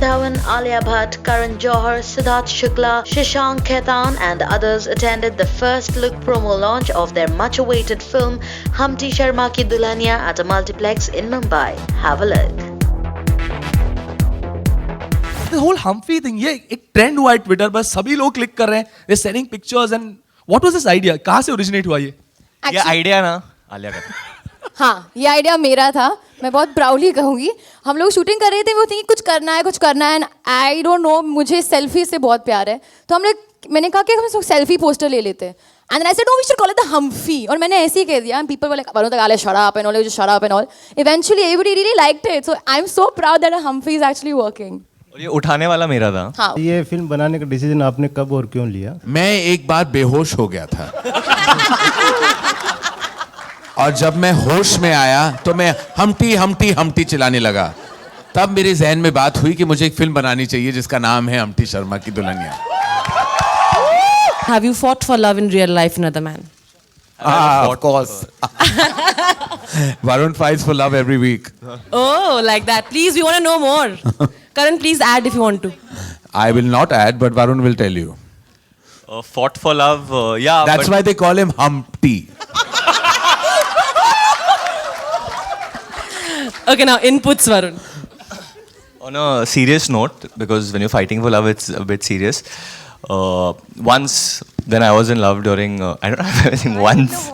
Dhawan, Alia Bhatt, Karan Johar, Siddharth Shukla, Shashank Khaitan and others attended the first look promo launch of their much-awaited film Humpty Sharma Ki Dulhania at a multiplex in Mumbai. Have a look. The whole Humphrey thing, ये एक trend हुआ है Twitter पर, सभी लोग click कर रहे हैं, they're sending pictures and what was this idea? कहाँ से originate हुआ ये? ये आइडिया ना आलिया का था। हाँ, ये आइडिया मेरा था। मैं बहुत प्राउडली कहूँगी। हम लोग शूटिंग कर रहे थे, वो थी कुछ करना है एंड आई डोंट नो, मुझे सेल्फी से बहुत प्यार है, तो मैंने कहा कि हम सेल्फी पोस्टर ले लेते हैं। And I said, no, we should call it the Humphrey. और मैंने ऐसे ही कह दिया. And people were like, "Varun, Alia, shut up and all, just shut up and all." Eventually, everybody really liked it. So I'm so proud that a Humphrey is actually working. और ये उठाने वाला मेरा था। हाँ. ये फिल्म बनाने का डिसीजन आपने कब और क्यों लिया? मैं एक बार बेहोश हो गया था और जब मैं होश में आया तो मैं हम्टी हम्टी हम्टी चिल्लाने लगा। तब मेरे जहन में बात हुई कि मुझे एक फिल्म बनानी चाहिए जिसका नाम है हम्टी शर्मा की Dulhania. Have you fought for love in real life, another man? Of course. Varun fights for love every week. Oh, like that. Please, we want to know more. Karan, please add if you want to. I will not add, but Varun will tell you. Fought for love, yeah. That's why they call him Humpty. Okay, now inputs, Varun. On a serious note, because when you're fighting for love, it's a bit serious. Once, then I was in love during, I don't have anything once.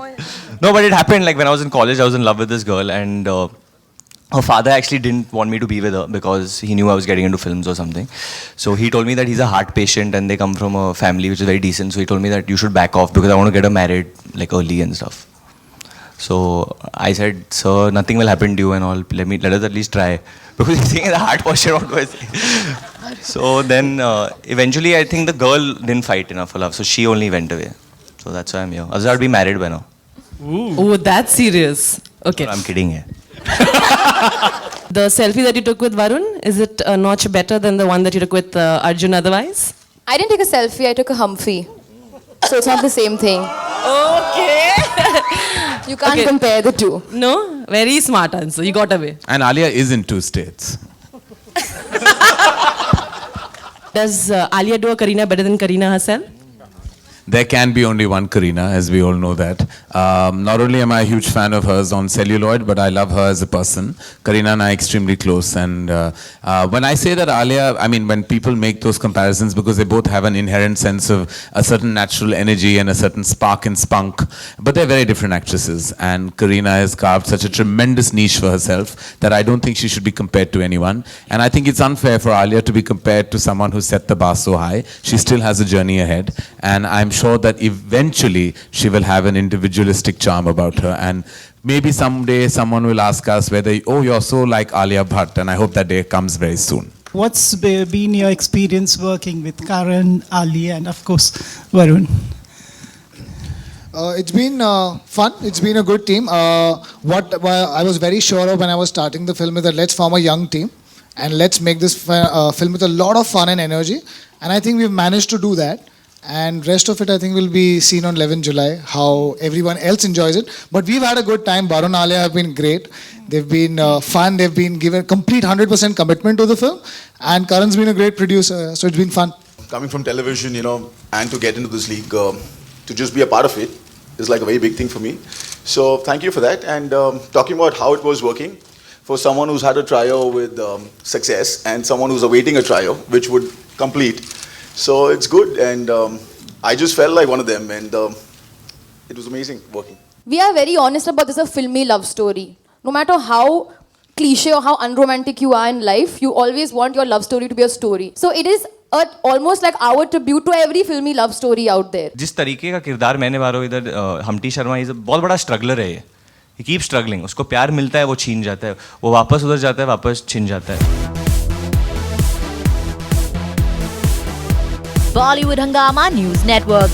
No, but it happened like when I was in college, I was in love with this girl and her father actually didn't want me to be with her because he knew I was getting into films or something. So he told me that he's a heart patient and they come from a family which is very decent. So he told me that you should back off because I want to get her married like early and stuff. So I said, sir, nothing will happen to you and all. Let us at least try. Because he's saying the heart posture, what do I say? So then eventually I think the girl didn't fight enough for love. So she only went away. So that's why I'm here. Otherwise I would be married by now. Oh, that's serious. Okay. No, I'm kidding here. The selfie that you took with Varun, is it a notch better than the one that you took with Arjun otherwise? I didn't take a selfie, I took a Humphrey. So it's not the same thing. Okay. You can't compare the two. No? Very smart answer. You got away. And Alia is in 2 states. Does Alia do a Kareena better than Kareena herself? There can be only one Kareena, as we all know that. Not only am I a huge fan of hers on celluloid, but I love her as a person. Kareena and I are extremely close. And when I say that Alia, I mean, when people make those comparisons, because they both have an inherent sense of a certain natural energy and a certain spark and spunk, but they're very different actresses. And Kareena has carved such a tremendous niche for herself that I don't think she should be compared to anyone. And I think it's unfair for Alia to be compared to someone who set the bar so high. She still has a journey ahead. And I'm sure that eventually she will have an individualistic charm about her, and maybe someday someone will ask us whether, oh, you're so like Alia Bhatt, and I hope that day comes very soon. What's been your experience working with Karan, Alia, and of course Varun? It's been fun. It's been a good team. What I was very sure of when I was starting the film is that let's form a young team and let's make this film with a lot of fun and energy, and I think we've managed to do that. And rest of it, I think, will be seen on 11 July, how everyone else enjoys it. But we've had a good time. Varun and Alia have been great. They've been fun. They've been given complete 100% commitment to the film. And Karan's been a great producer, so it's been fun. Coming from television, you know, and to get into this league, to just be a part of it is like a very big thing for me. So thank you for that. And talking about how it was working, for someone who's had a trio with success and someone who's awaiting a trio, which would complete. So it's good, and I just felt like one of them, and it was amazing working. We are very honest about this, a filmy love story. No matter how cliche or how unromantic you are in life, you always want your love story to be a story. So it is almost like our tribute to every filmy love story out there. जिस तरीके का किरदार मैंने निभा रहा हूँ इधर, Humpty Sharma is बहुत बड़ा स्ट्रगलर है ये. He keeps struggling. उसको प्यार मिलता है, वो छीन जाता है, वो वापस उधर जाता है, वापस छिन जाता है. Bollywood Hungama News Network.